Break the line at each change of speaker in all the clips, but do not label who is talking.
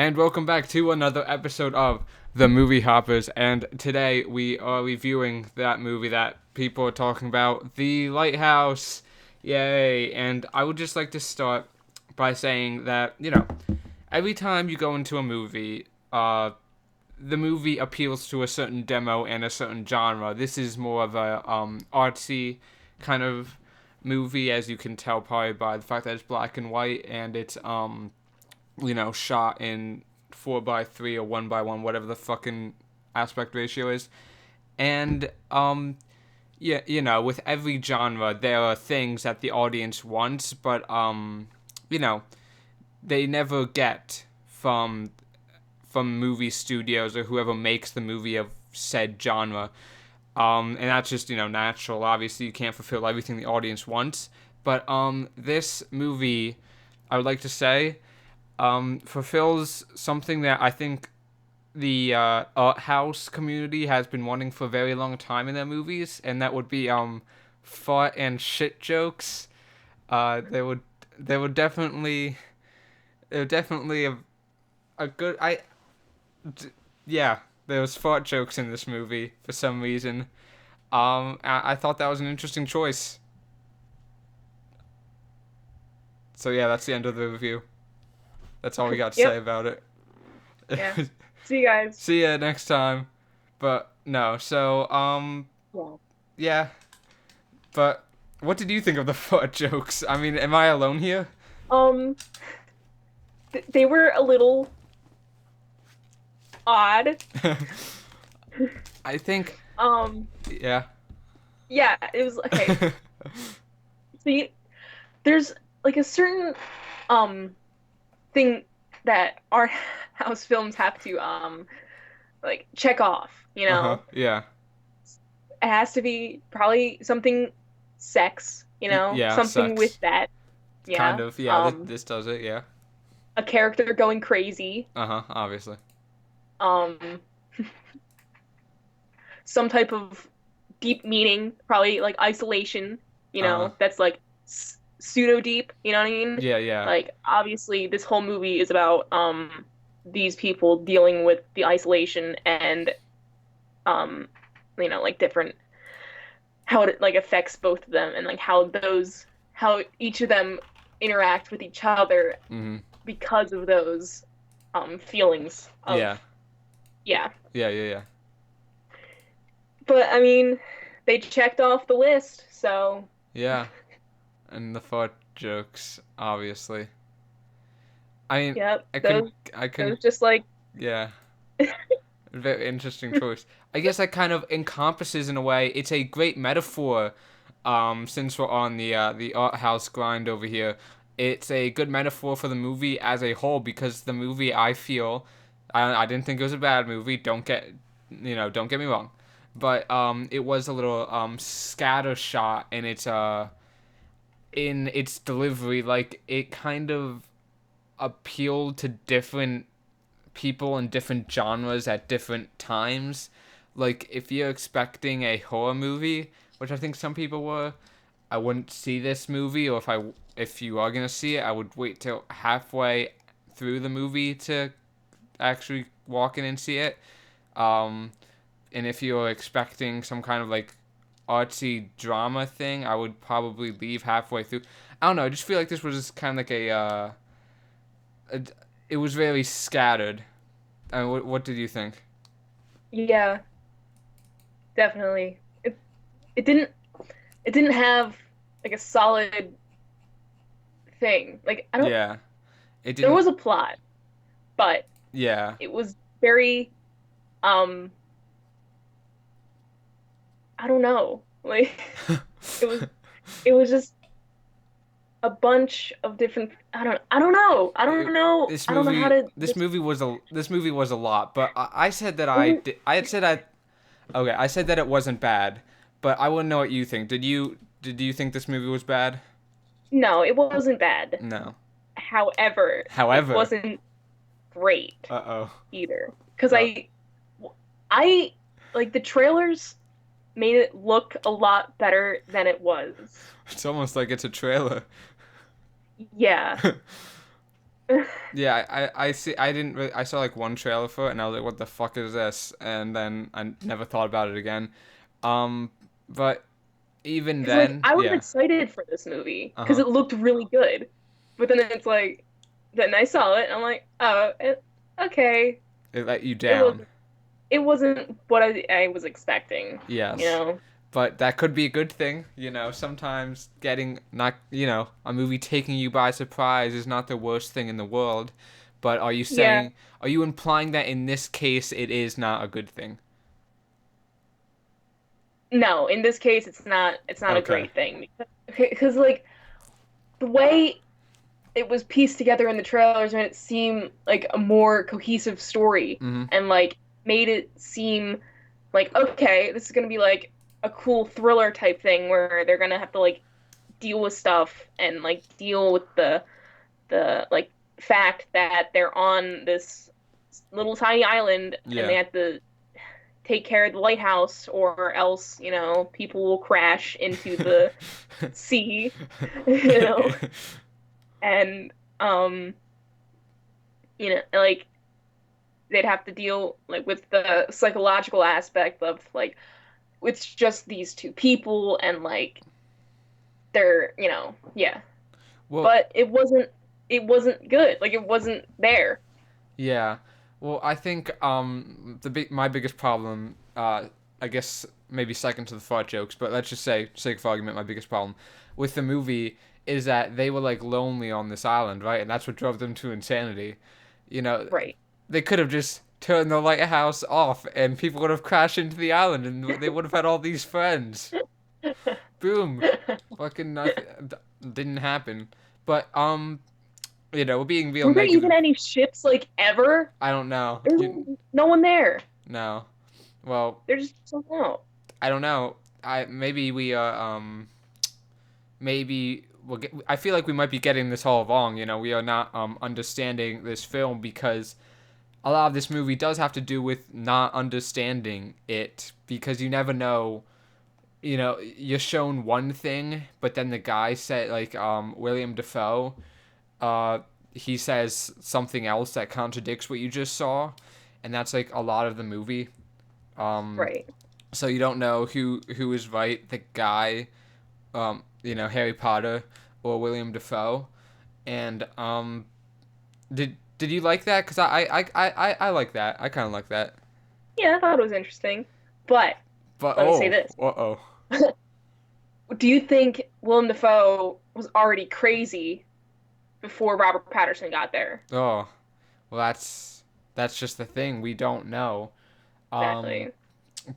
And welcome back to another episode of The Movie Hoppers. And today we are reviewing that movie that people are talking about, The Lighthouse. Yay! And I would just like to start by saying that, every time you go into a movie, the movie appeals to a certain demo and a certain genre. This is more of a artsy kind of movie, as you can tell probably by the fact that it's black and white and it's shot in 4:3 or 1:1, whatever the fucking aspect ratio is. And yeah, with every genre there are things that the audience wants, but they never get from movie studios or whoever makes the movie of said genre. And that's just, natural. Obviously, you can't fulfill everything the audience wants. But this movie, I would like to say, fulfills something that I think the art house community has been wanting for a very long time in their movies, and that would be fart and shit jokes. They would they were definitely they were definitely a good yeah, there was fart jokes in this movie for some reason. I thought that was an interesting choice. So yeah, that's the end of the review. That's all we got to say
Yep.
about it.
Yeah. See you guys.
See ya next time. But no, so
Well,
yeah. But what did you think of the fart jokes? I mean, am I alone here?
um, they were a little odd.
I think
Um,
yeah.
yeah, it was okay. See, there's like a certain um thing that art house films have to like check off,
Uh-huh. Yeah.
It has to be probably something sex,
Yeah,
something with
sex.
that.
Kind
Yeah.
of. Yeah, this does it. Yeah.
A character going crazy.
Uh-huh, obviously.
Um, some type of deep meaning, probably like isolation,
Uh-huh.
that's like pseudo deep, you know what I mean?
Yeah, yeah.
Like obviously this whole movie is about these people dealing with the isolation and um like different how it like affects both of them and like how each of them interact with each other
Mhm.
because of those feelings of
Yeah.
yeah.
Yeah, yeah, yeah.
But I mean, they checked off the list, so
Yeah. And the fart jokes, obviously. I mean,
yep,
I couldn't
those
I couldn't
those just like
yeah. Very interesting choice. I guess that kind of encompasses in a way. It's a great metaphor. Since we're on the art house grind over here, it's a good metaphor for the movie as a whole because the movie I feel, I didn't think it was a bad movie. Don't get me wrong, but it was a little scattershot in its delivery. Like it kind of appealed to different people in different genres at different times. Like if you're expecting a horror movie, which I think some people were, I wouldn't see this movie, or if you are gonna see it, I would wait till halfway through the movie to actually walk in and see it. Um, and if you're expecting some kind of like artsy drama thing, I would probably leave halfway through. I don't know. I just feel like this was just kind of like a it was very scattered. What did you think?
yeah, definitely. It didn't it didn't have like a solid thing. Like I don't
Yeah, it
there
didn't.
was a plot, but
Yeah,
it was very um I don't know. Like it was it was just a bunch of different I don't know. I
it,
don't know.
this
I don't know how
movie
to
this movie was a lot. But I said that
it was
I had said I okay. I said that it wasn't bad, but I wouldn't know what you think. Did you think this movie was bad?
no, it wasn't bad.
No.
However, it
However,
wasn't great
uh
either. Because
oh,
I like the trailers made it look a lot better than it was.
it's almost like it's a trailer.
Yeah.
Yeah, I see. I didn't. Really, I saw like one trailer for it, and I was like, "What the fuck is this?" And then I never thought about it again. Um, but even
Because like
then,
I was
yeah.
excited for this movie
Uh
because
huh.
it looked really good, but then it's like then I saw it and I'm like, oh, okay,
It let you
it was
down.
it wasn't what I was expecting, you
Yes.
know?
But that could be a good thing, Sometimes getting not, a movie taking you by surprise is not the worst thing in the world. But
Yeah,
are you implying that in this case it is not a good thing?
no, in this case it's not a
Okay.
great thing because like the way it was pieced together in the trailers made it seem like a more cohesive story
Mm-hmm.
and like made it seem like okay, this is gonna be like a cool thriller type thing where they're gonna have to like deal with stuff and like deal with the like fact that they're on this little tiny island and they
Yeah.
have to take care of the lighthouse or else, people will crash into the sea, you know, and um, like they'd have to deal like with the psychological aspect of like it's just these two people and like they're, yeah.
Well,
But it wasn't good. Like it wasn't there.
yeah. Well, I think my biggest problem, I guess maybe second to the fart jokes, but let's just say, sake of argument, my biggest problem with the movie is that they were like lonely on this island, right? And that's what drove them to insanity. You know,
Right.
they could have just turned the lighthouse off, and people would have crashed into the island, and they would have had all these friends. Boom, fucking nothing didn't happen. But we're being real
Were there even
negative.
any ships like ever?
I don't know.
There's no one there.
No. Well,
They're just something out.
I don't know. I maybe we I feel like we might be getting this all wrong. We are not understanding this film because a lot of this movie does have to do with not understanding it because you never know. You're shown one thing, but then the guy said like William Defoe, uh, he says something else that contradicts what you just saw, and that's like a lot of the movie. Um,
Right.
so you don't know who is right, the guy, Harry Potter or William Defoe. And did you like that? Cause I like that. I kind of like that.
Yeah, I thought it was interesting. But
But
let me say
oh,
this.
oh,
Do you think Willem Dafoe was already crazy before Robert Patterson got there?
oh. Well, that's just the thing. We don't know. Um,
Exactly.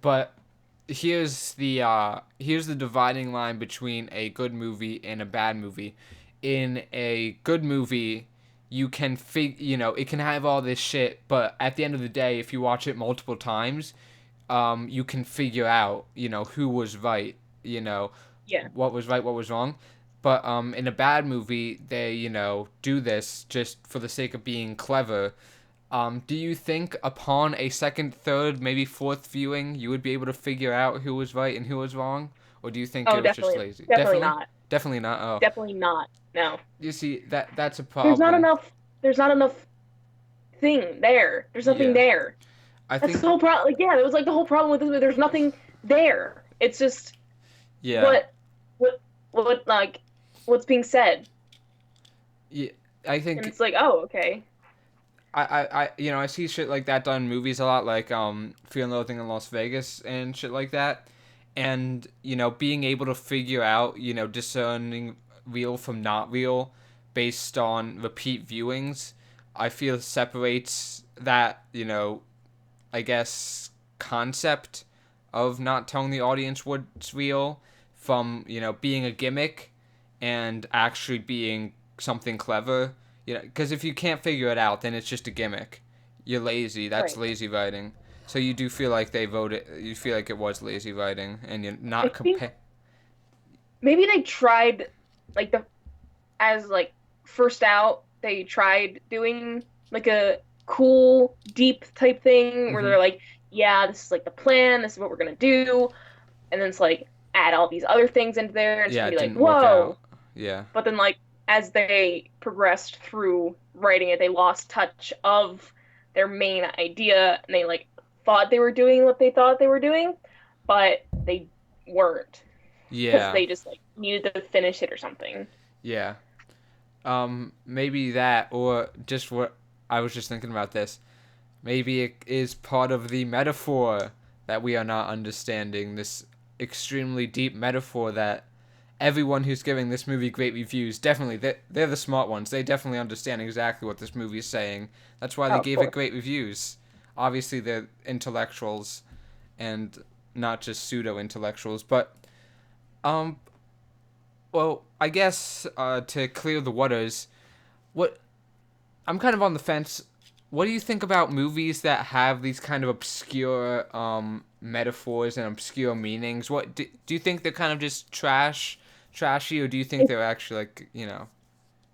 but here's the dividing line between a good movie and a bad movie. In a good movie, you can it can have all this shit, but at the end of the day, if you watch it multiple times, you can figure out, who was right,
Yeah.
what was right, what was wrong. But in a bad movie, they, do this just for the sake of being clever. Do you think upon a second, third, maybe fourth viewing, you would be able to figure out who was right and who was wrong? Or do you think
Oh,
it was just
definitely,
lazy?
definitely
Definitely?
not.
Definitely not. Oh.
Definitely not. No.
You see, that's a
There's not
problem.
enough. There's not enough thing there. There's nothing
Yeah.
there.
I
That's
think,
the whole problem. Like, yeah, it was like the whole problem with this movie. There's nothing there. It's just
yeah.
what, what, like, what's being said,
Yeah. I
and
think
it's like, oh, okay,
I see shit like that done in movies a lot, like Fear and Loathing in Las Vegas and shit like that, and being able to figure out, discerning real from not real, based on repeat viewings, I feel separates that I guess concept of not telling the audience what's real from being a gimmick and actually being something clever. Because if you can't figure it out, then it's just a gimmick. You're lazy. That's
right.
lazy writing. So you do feel like they voted. You feel like it was lazy writing, and you're
I
not
think
compare.
maybe they tried, like the as like first out, they tried doing like a cool, deep type thing where
Hmm.
they're like, yeah, this is like the plan. This is what we're gonna do, and then it's like add all these other things into there, and it's
Yeah,
gonna
it
be like,
didn't work out.
whoa.
Yeah.
But then like as they progressed through writing it, they lost touch of their main idea and they like thought they were doing what they thought they were doing, but they weren't because
Yeah.
they just like needed to finish it or something.
Yeah. Maybe that, or just what I was just thinking about this. Maybe it is part of the metaphor that we are not understanding. This extremely deep metaphor that everyone who's giving this movie great reviews, definitely, they're the smart ones. They definitely understand exactly what this movie is saying. That's why they
Oh, of
gave it
course.
great reviews. Obviously, they're intellectuals and not just pseudo intellectuals. But, um, well, I guess to clear the waters, what I'm kind of on the fence. What do you think about movies that have these kind of obscure metaphors and obscure meanings? What do you think they're kind of just trashy, or do you think
If
they're actually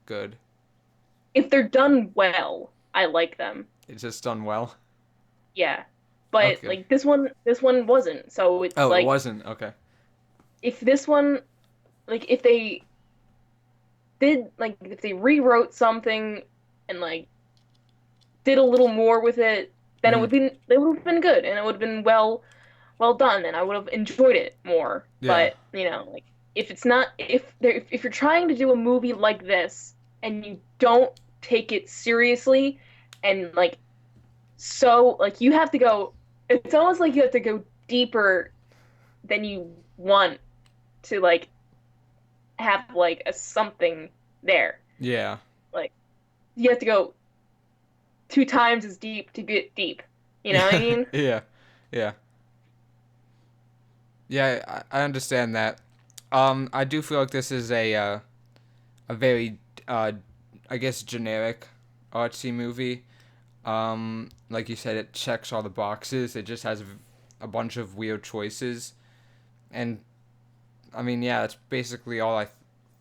good?
if they're done well, I like them.
It's just done well.
Yeah. But
Okay.
like this one wasn't. So it's
Oh, it
like
wasn't. Okay.
if this one like if they rewrote something and like did a little more with it, then
Hmm.
it would have been good and it would have been well done and I would have enjoyed it more.
Yeah.
But, like if it's not if you're trying to do a movie like this and you don't take it seriously and like you have to go it's almost like you have to go deeper than you want to like have like a something there.
Yeah.
Like you have to go 2 times as deep to get deep. You know what I mean?
Yeah. Yeah. Yeah. I understand that. I do feel like this is a very I guess generic artsy movie. Like you said, it checks all the boxes. It just has a bunch of weird choices, and I mean, yeah, that's basically all I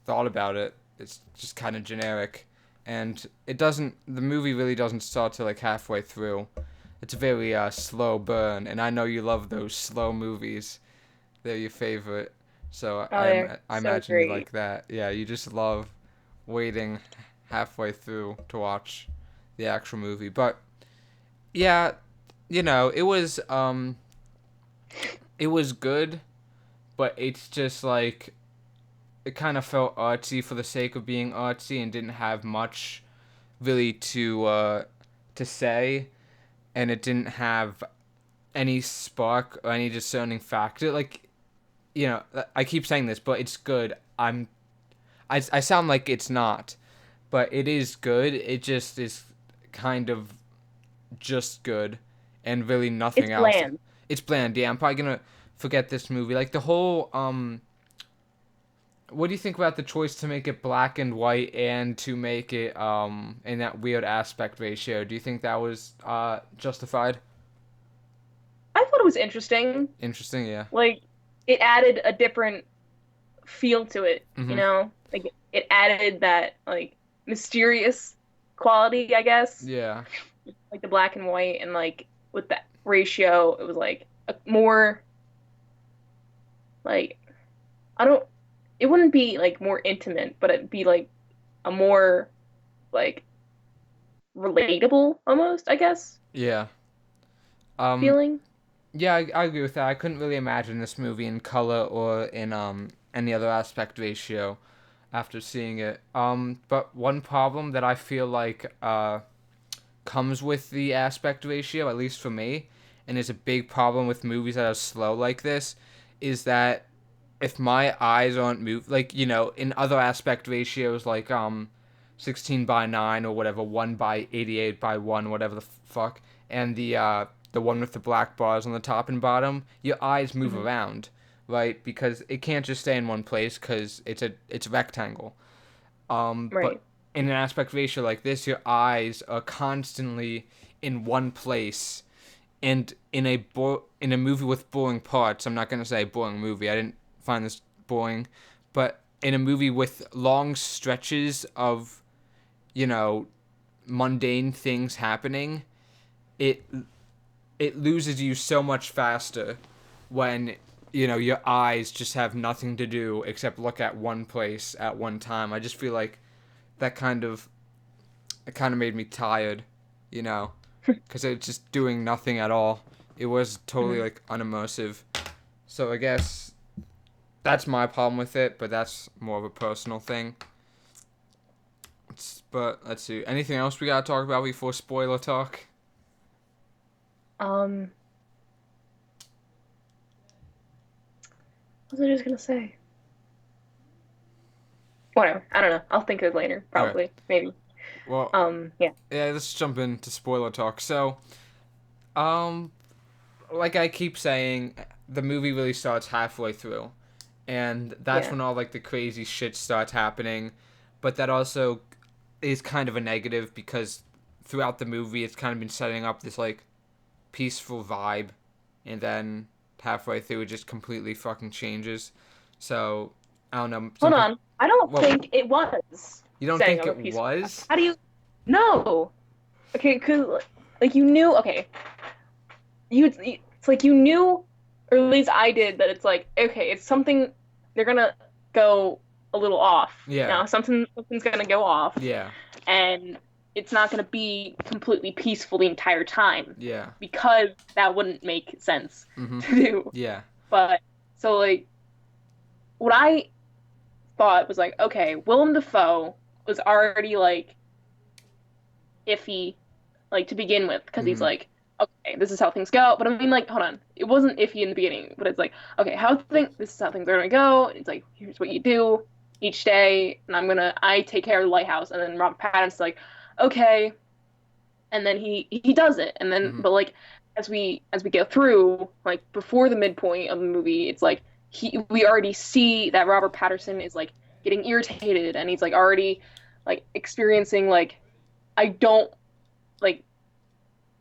thought about it. It's just kind of generic, and it doesn't. The movie really doesn't start till like halfway through. It's a very slow burn, and I know you love those slow movies. They're your favorite, so
Oh, they're
I
so
imagine you
great.
like that. Yeah, you just love waiting halfway through to watch the actual movie. But yeah, it was good, but it's just like it kind of felt artsy for the sake of being artsy and didn't have much really to say, and it didn't have any spark or any discerning factor. Like, I keep saying this, but it's good. I sound like it's not, but it is good. It just is kind of just good and really
It's
nothing else.
bland.
It's bland. Yeah, I'm probably gonna forget this movie. Like the whole what do you think about the choice to make it black and white and to make it in that weird aspect ratio? Do you think that was justified?
I thought it was interesting.
Interesting, yeah.
Like it added a different feel to it, you
Mhm.
know? Like it added that like mysterious quality, I guess.
Yeah.
Like the black and white and like with that ratio, it was like a more like I don't it wouldn't be like more intimate, but it'd be like a more like relatable almost, I guess,
Yeah. Um
feeling.
yeah, I agree with that. I couldn't really imagine this movie in color or in any other aspect ratio after seeing it. But one problem that I feel like comes with the aspect ratio, at least for me, and is a big problem with movies that are slow like this, is that if my eyes aren't moved, like in other aspect ratios, like 16:9 or whatever, 1:88:1, whatever the fuck, and the one with the black bars on the top and bottom, your eyes move
Hmm.
around, right? Because it can't just stay in one place because it's a rectangle. But
Right.
in an aspect ratio like this, your eyes are constantly in one place. And in a movie with boring parts, I'm not gonna say boring movie. I didn't find this boring, but in a movie with long stretches of you know mundane things happening, it it loses you so much faster when your eyes just have nothing to do except look at one place at one time. I just feel like that kind of it kind of made me tired, you know, because it's just doing nothing at all. It was totally
Mhm.
like unimmersive. So I guess that's my problem with it, but that's more of a personal thing. But let's see. Anything else we gotta talk about before spoiler talk?
Um, what was I just gonna say? Whatever. I don't know. I'll think of it later.
All right.
Probably. Maybe.
Well,
Yeah.
yeah. Let's jump into spoiler talk. So, um, like I keep saying, the movie really starts halfway through, and that's
Yeah.
when all like the crazy shit starts happening. But that also is kind of a negative because throughout the movie, it's kind of been setting up this like peaceful vibe, and then halfway through, it just completely fucking changes. So I don't know. Some
Hold
people.
on. I don't
Well,
think it was
you don't
setting
think
up a
it
peaceful.
was?
How do you? No. Okay, because like you knew. Okay, it's like you knew, or at least I did, that it's like okay, it's something they're gonna go a little off.
Yeah.
Now something's gonna go off,
Yeah.
and it's not gonna be completely peaceful the entire time
Yeah.
because that wouldn't make sense
Mhm.
to do.
Yeah.
But so like what I thought was like, okay, Willem Dafoe was already like iffy, like to begin with, because he's
Mhm.
like, okay, this is how things go. But I mean, like, hold on, it wasn't iffy in the beginning, but it's like, okay, this is how things are gonna go. It's like, here's what you do each day, and I take care of the lighthouse, and then Robert Pattinson's like, okay, and then he does it, and then
Mhm.
but like as we go through, like before the midpoint of the movie, it's like we already see that Robert Patterson is like getting irritated, and he's like already like experiencing like I don't like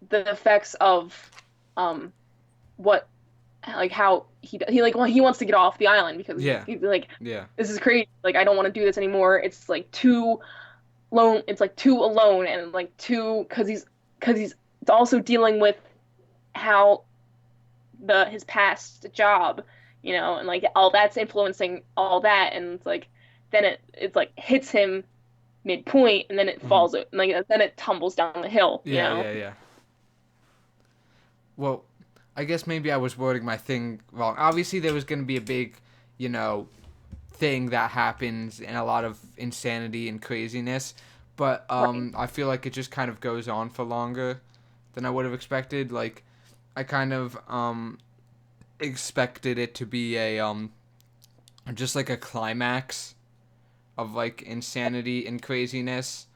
the effects of um what like how he like well he wants to get off the island because
Yeah.
he's like
Yeah.
this is crazy, like I don't want to do this anymore, it's like too lone, it's like too alone, and like too because he's it's also dealing with how the his past job, and like all that's influencing all that, and it's like then it's like hits him midpoint, and then it
Mhm.
falls, like then it tumbles down the hill,
Yeah. Yeah. Yeah. Well, I guess maybe I was wording my thing wrong. Obviously, there was going to be a big, you know, thing that happens and a lot of insanity and craziness, but
Right.
I feel like it just kind of goes on for longer than I would have expected. Like, I kind of expected it to be a just like a climax of like insanity and craziness.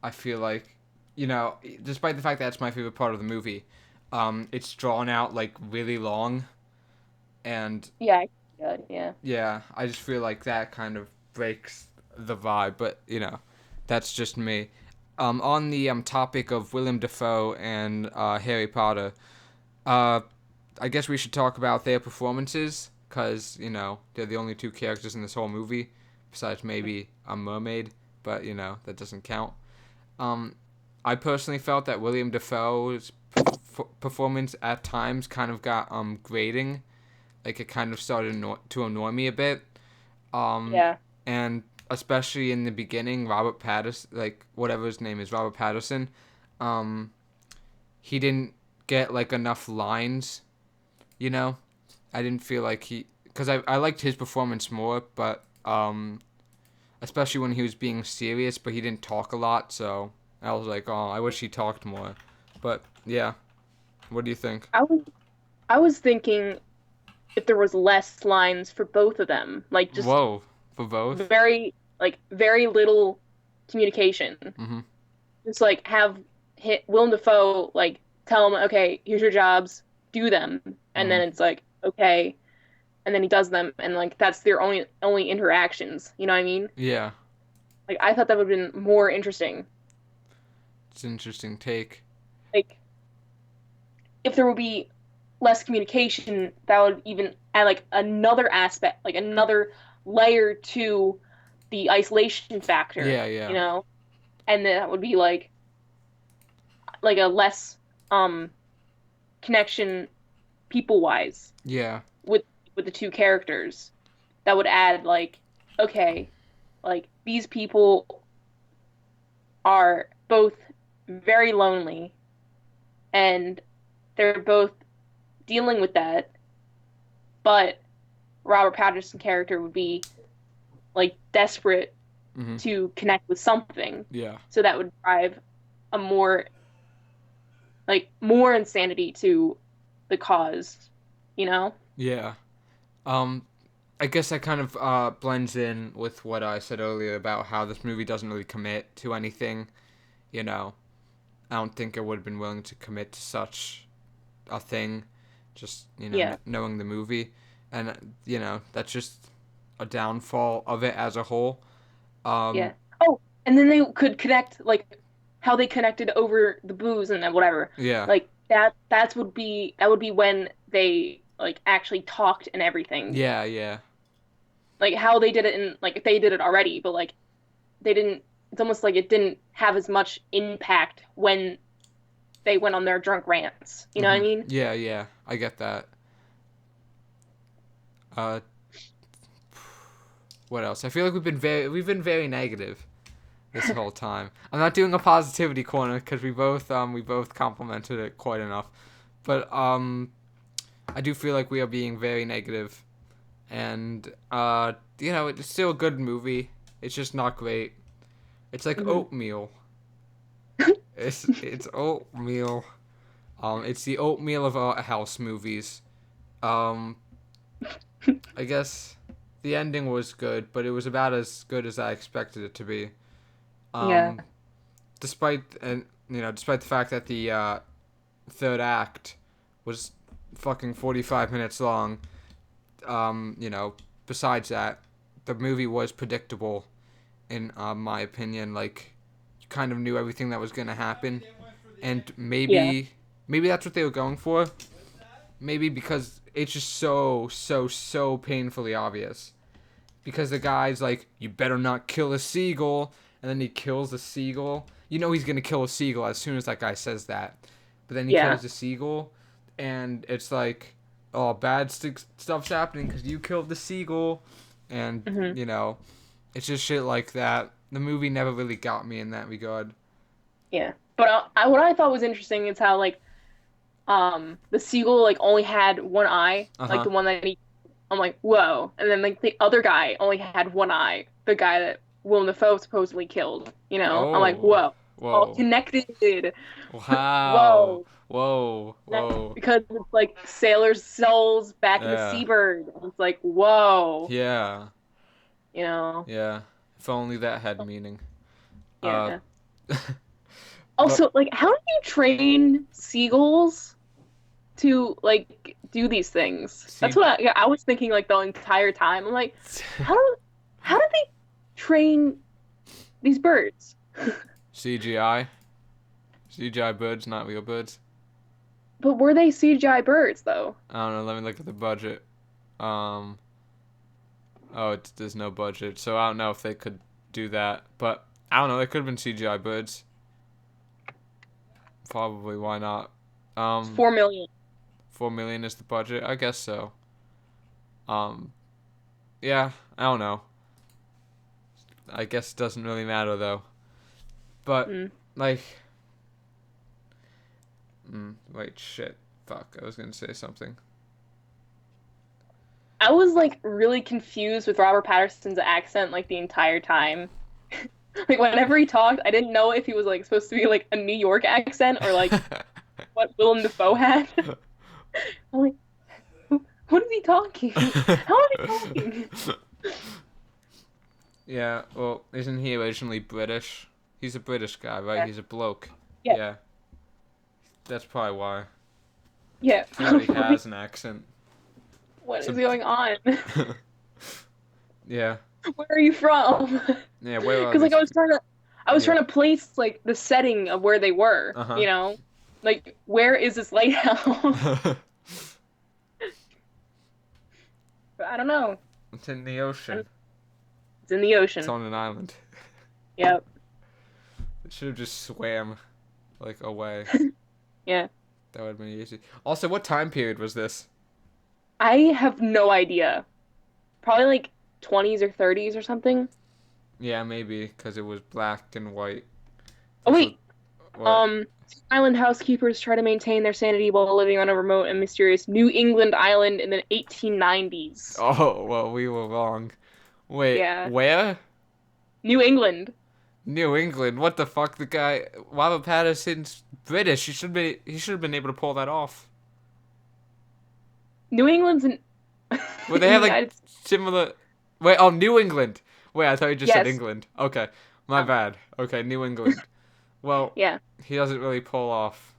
I feel like, despite the fact that that's my favorite part of the movie, it's drawn out like really long, and
Yeah, good, yeah.
yeah, I just feel like that kind of breaks the vibe. But that's just me. On the topic of Willem Dafoe and Harry Potter, uh, I guess we should talk about their performances because they're the only two characters in this whole movie, besides maybe a mermaid, but that doesn't count. Um, I personally felt that William Dafoe's performance at times kind of got grating. Like it kind of started to annoy me a bit. Um,
Yeah.
and especially in the beginning, Robert Patterson, like whatever his name is, Robert Patterson, um, he didn't get like enough lines. You know, I didn't feel like because I liked his performance more, but especially when he was being serious, but he didn't talk a lot, so I was like, oh, I wish he talked more. But yeah, what do you think?
I was I was thinking if there was less lines for both of them, like just
Whoa, for both?
very little communication.
Mm-hmm.
Just like have hit Willem Dafoe like tell him, okay, here's your jobs, do them, and
Mm-hmm.
then it's like okay, and then he does them, and like that's their only interactions. You know what I mean?
Yeah,
Like I thought that would have been more interesting.
it's an interesting take.
Like if there would be less communication, that would even add like another aspect, like another layer to the isolation factor,
Yeah, yeah,
and then that would be like a less um connection people wise
yeah,
with the two characters. That would add like okay, like these people are both very lonely and they're both dealing with that, but Robert Pattinson's character would be like desperate
Mm-hmm.
to connect with something.
Yeah.
So that would drive a more insanity to the cause, you know?
Yeah. Um, I guess that kind of blends in with what I said earlier about how this movie doesn't really commit to anything. You know, I don't think I would have been willing to commit to such a thing, just
Yeah,
knowing the movie, and that's just a downfall of it as a whole.
yeah.
Um,
Oh, and then they could connect like how they connected over the booze and then whatever.
yeah,
Like that would be when they like actually talked and everything.
yeah, yeah,
Like how they did it in like if they did it already, but like they didn't it's almost like it didn't have as much impact when they went on their drunk rants. You know what I mean?
yeah, yeah. I get that. Uh, what else? I feel like we've been very negative this whole time. I'm not doing a positivity corner because we both complimented it quite enough, but I do feel like we are being very negative, and it's still a good movie. It's just not great. It's like
Hmm.
oatmeal. It's oatmeal. It's the oatmeal of house movies. Um, I guess the ending was good, but it was about as good as I expected it to be.
Yeah.
Um, despite the fact that the third act was fucking 45 minutes long. Besides that, the movie was predictable in my opinion. Like, you kind of knew everything that was gonna happen, and
Yeah.
maybe that's what they were going for. Maybe because it's just so painfully obvious. Because the guy's like, "You better not kill a seagull," and then he kills the seagull. You know he's gonna kill a seagull as soon as that guy says that. But then he
Yeah.
kills the seagull, and it's like, oh, stuff's happening because you killed the seagull, and
Hmm.
it's just shit like that. The movie never really got me in that regard.
Yeah. But what I thought was interesting is how like the seagull like only had one eye,
Uh
like
huh.
the one that he I'm like, whoa. And then like the other guy only had one eye, the guy that Willem Dafoe supposedly killed, you know? I'm like,
Oh,
whoa. All
whoa,
connected.
wow,
Whoa.
whoa,
That's
whoa.
because it's like sailors' souls back in the
Yeah,
seabird. It's like, whoa,
yeah,
you know?
yeah. If only that had meaning. Uh,
Yeah.
but
Also, like, how do you train seagulls to like do these things? That's
see,
what I was thinking like the entire time. I'm like, how do how did they train these birds?
CGI, CGI birds, not real birds.
But were they CGI birds though?
I don't know. Let me look at the budget. Um, oh, there's no budget, so I don't know if they could do that. But I don't know. They could have been CGI birds. Probably. Why not?
It's
Um,
4 million.
4 million is the budget. I guess so. Um, yeah. I don't know. I guess it doesn't really matter though. But
Mm.
like, wait, shit, fuck. I was gonna say something.
I was like really confused with Robert Patterson's accent like the entire time. Like whenever he talked, I didn't know if he was like supposed to be like a New York accent or like what Willem Dafoe had. I'm like, what is he talking? How is he talking?
Yeah, well, isn't he originally British? He's a British guy, right?
Yeah,
He's a bloke.
yeah,
Yeah, that's probably why.
yeah.
He already
I'm like,
has an accent.
what is
Some,
going on?
yeah,
Where are you from?
yeah. Where are
Because like
these?
I was
Yeah.
trying to place like the setting of where they were,
Uh huh.
you know? Like where is this lighthouse? But I don't know.
It's in the
And
ocean.
it's in the
It's
ocean.
on an island.
Yep.
It should have just swam like away.
Yeah.
That would have been easy. Also, what time period was this?
I have no idea. Probably like 20s or 30s or something.
Yeah, maybe because it was black and white.
Oh
So
wait,
what?
island housekeepers try to maintain their sanity while living on a remote and mysterious New England island in the 1890s.
Oh, well, we were wrong. Wait,
Yeah,
where?
New England.
New England. What the fuck? The guy Robert Patterson's British. He should have been able to pull that off.
New England's in
Well, they
in the
have like
United States.
similar. Wait, oh, New England. Wait, I thought you just said
Yes.
England. Okay, my
Um,
bad. Okay, New England. Well,
yeah.
he doesn't really pull off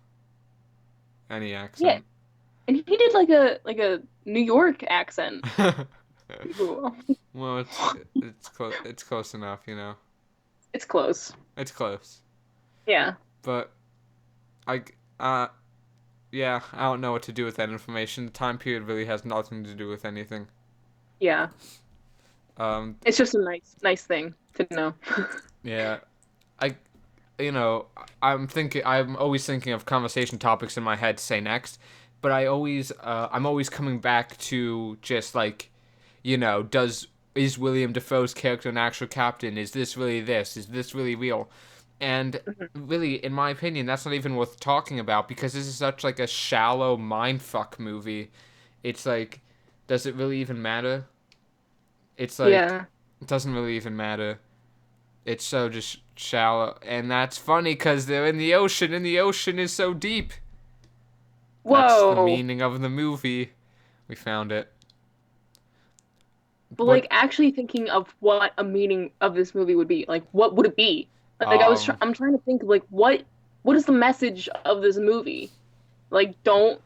any
Yeah.
accent.
And he did like a New York accent. Ooh.
Well, it's close enough, you know.
It's close.
It's close,
Yeah.
but I yeah, I don't know what to do with that information. The time period really has nothing to do with anything.
Yeah.
Um,
It's just a nice thing to know.
yeah, I you know, I'm always thinking of conversation topics in my head to say next, but I'm always coming back to just like, is William Defoe's character an actual captain? Is this really this? Is this really real? And
Mhm.
really, in my opinion, that's not even worth talking about because this is such like a shallow mindfuck movie. It's like, does it really even matter? It's like,
Yeah.
it doesn't really even matter. It's so just shallow, and that's funny because they're in the ocean, and the ocean is so deep. That's the
Whoa.
meaning of the movie. We found it.
But
What?
like actually thinking of what a meaning of this movie would be, like what would it be? Like
Um.
I'm trying to think of like what is the message of this movie? Like don't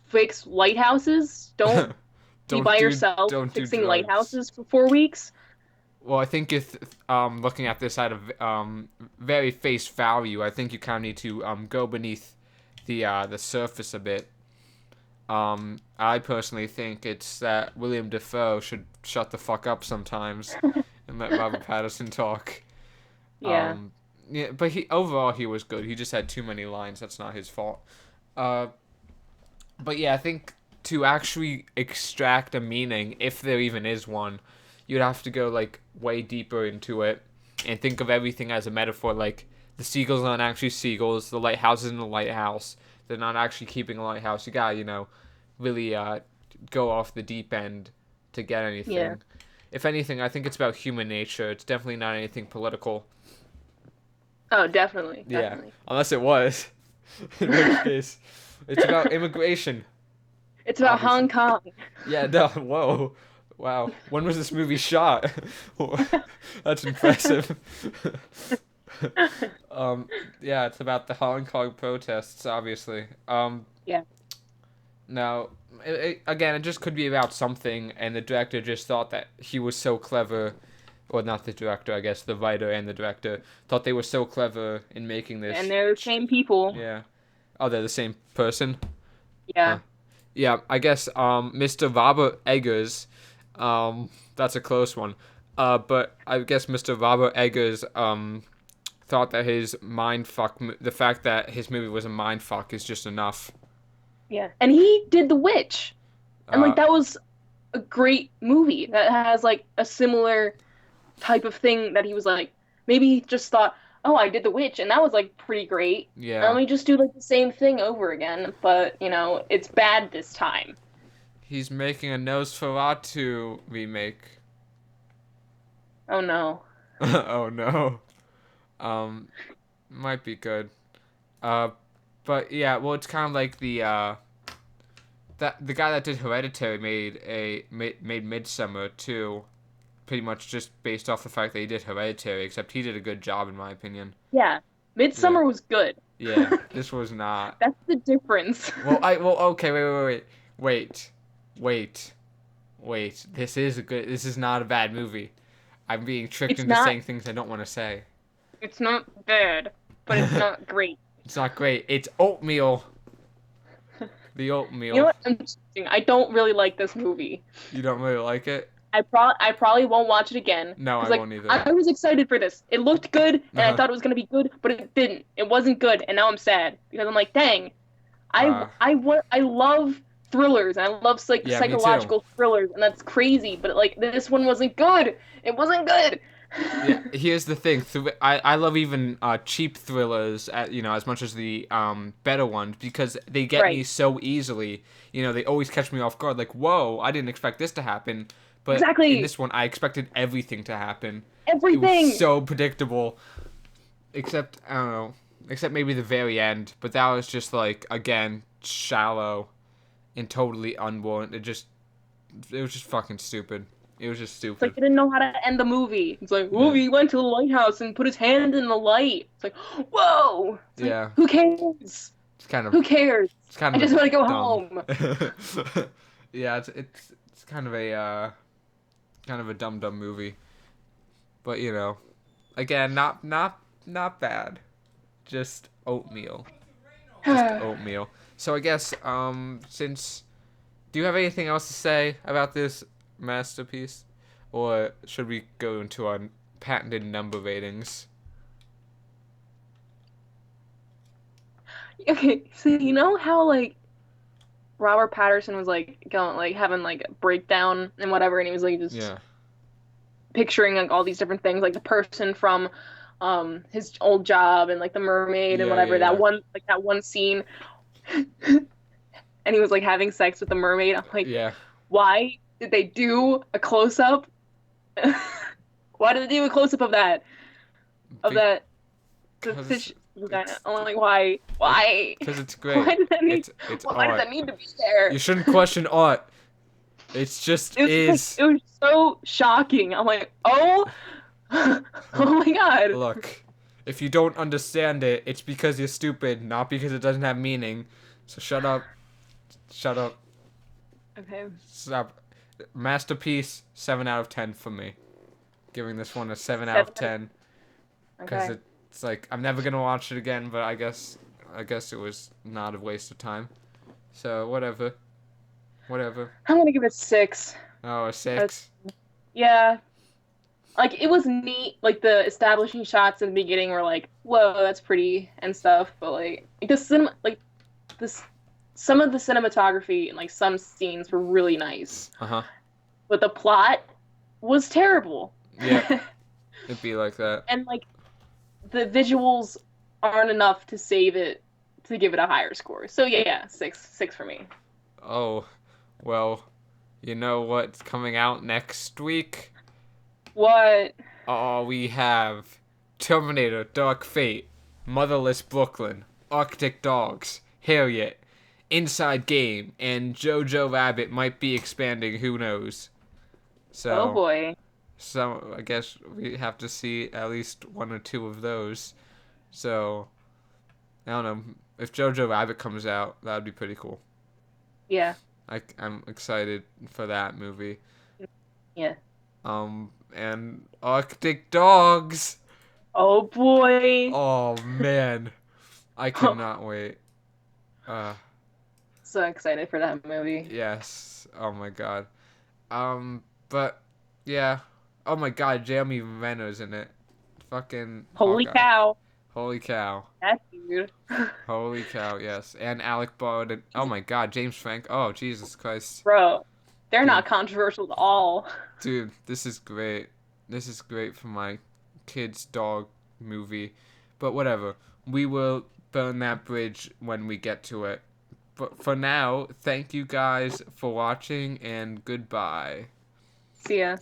fix lighthouses. Don't be by yourself
don't do
fixing
drugs.
lighthouses for 4 weeks.
Well, I think if looking at this at a very face value, I think you kind of need to go beneath the surface a bit. I personally think it's that William Defoe should shut the fuck up sometimes and let Robert Pattinson talk.
Yeah.
Um, yeah, but he overall he was good. He just had too many lines. That's not his fault. Uh, but yeah, I think to actually extract a meaning, if there even is one, you'd have to go like way deeper into it and think of everything as a metaphor. Like the seagulls aren't actually seagulls. The lighthouse isn't a lighthouse. They're not actually keeping a lighthouse. You gotta, really go off the deep end to get
Yeah.
anything. If anything, I think it's about human nature. It's definitely not anything political.
Oh, definitely.
Yeah,
Definitely.
unless it was, in which case, it's about immigration,
It's about
obviously.
Hong Kong.
Yeah, no, whoa. Wow. When was this movie shot? That's impressive. um, yeah, it's about the Hong Kong protests, obviously.
Yeah.
Now, again, it just could be about something, and the director just thought that he was so clever, or not the director, I guess, the writer and the director, thought they were so clever in making
And
this.
they're the same people.
Yeah. Oh, they're the same person? Huh.
Yeah.
Yeah, I guess Mr. Robert Eggers, that's a close one. But I guess Mr. Robert Eggers thought that the fact that his movie was a mind fuck is just enough.
Yeah. And he did The Witch. And like
Uh,
that was a great movie that has like a similar type of thing that he was like maybe he just thought, "Oh, I did The Witch and that was like pretty great. And let
yeah,
me just do like the same thing over again, but it's bad this time."
he's making a Nosferatu remake.
Oh no.
Oh no. Um, might be good. Uh, but yeah, well, it's kind of like the guy that did Hereditary made Midsummer too, pretty much just based off the fact that he did Hereditary, except he did a good job in my opinion.
Yeah.
Yeah,
Midsummer was good.
yeah. This was not.
That's the difference.
Okay, wait, wait, wait. This is not a bad movie. I'm being tricked
It's
into
not
saying things I don't want to say.
it's not bad, but it's not great.
It's not great. It's oatmeal. The
You know
oatmeal.
what? I don't really like this movie.
You don't really like it?
I probably won't watch it again
No,
because
I
like
won't either.
I was excited for this. It looked good and I
Uh-huh.
thought it was gonna be good, but it didn't. It wasn't good, and now I'm sad because I'm like, dang,
Uh,
I love thrillers and I love
yeah, me too.
psychological thrillers, and that's crazy. But like this one wasn't good. It wasn't good.
Yeah, here's the thing. I love even cheap thrillers, as much as the better ones because they get me
Right.
so easily. They always catch me off guard. Like, whoa, I didn't expect this to happen. But in
Exactly.
this one, I expected everything to happen. It was
Everything.
so predictable, except I don't know, except maybe the very end. But that was just like again shallow and totally unwarranted. It was just fucking stupid. It was just
It's like
stupid.
they didn't know how to end the movie. It's like, oh,
Yeah,
he went to the lighthouse and put his hand in the light. It's like, whoa. It's like,
yeah.
who cares?
It's kind of
Who cares?
It's kind
I
of a
just want to go
dumb.
home.
Yeah, it's kind of a dumb movie, but again, not bad. Just oatmeal, just oatmeal. So I guess since do you have anything else to say about this masterpiece, or should we go into our patented number ratings?
Okay, so you know how like Robert Patterson was like going like having like a breakdown and whatever, and he was like just
Yeah,
picturing like all these different things, like the person from his old job and like the mermaid and
yeah, yeah,
whatever,
yeah,
that one scene and he was like having sex with the mermaid. I'm like,
yeah.
why did they do a close up? Why did they do a close up of that the
Because
fish vagina?
it's
I'm like, why?
it
Why?
because it's
Why
great.
does that need
It's
why does
art.
that need to be there?
You shouldn't question art. It's just
It was just like
is.
it was so shocking. I'm like, oh, oh my God.
Look, if you don't understand it, it's because you're stupid, not because it doesn't have meaning. So shut up. Shut up.
Okay.
Stop. Masterpiece, 7 out of 10 for me. Giving this one a 7 out of
Seven.
10 because
Okay.
it's like I'm never gonna watch it again. But I guess it was not a waste of time. So whatever, whatever.
I'm gonna give it a 6.
Oh, a
Uh,
6.
yeah. Like it was neat, like the establishing shots in the beginning were like, whoa, that's pretty and stuff, but like the cinema like this some of the cinematography and like some scenes were really nice.
Uh huh.
But the plot was terrible.
Yep. It'd be like that.
And like the visuals aren't enough to save it to give it a higher score. So yeah, 6 for me.
Oh, well, you know what's coming out next week?
What?
Oh, we have Terminator Dark Fate, Motherless Brooklyn, Arctic Dogs, Harriet, Inside Game, and Jojo Rabbit might be expanding, who knows?
Oh
So,
boy.
I guess we have to see at least one or two of those. So, I don't know. If Jojo Rabbit comes out, that would be pretty cool.
Yeah.
I'm excited for that movie.
Yeah.
And Arctic Dogs.
Oh boy.
Oh man, I cannot wait. Uh,
So excited for that movie.
yes. Oh my god. But yeah. Oh my god, Jeremy Renner's in it. Fucking
Holy
Hawkeye.
cow.
Holy cow.
That dude.
Holy cow. Yes. And Alec Baldwin. Oh my god, James Frank. Oh Jesus Christ,
Bro, they're
dude.
not controversial at all.
Dude, this is great. This is great for my kid's dog movie. But whatever. We will burn that bridge when we get to it. But for now, thank you guys for watching and goodbye.
See ya.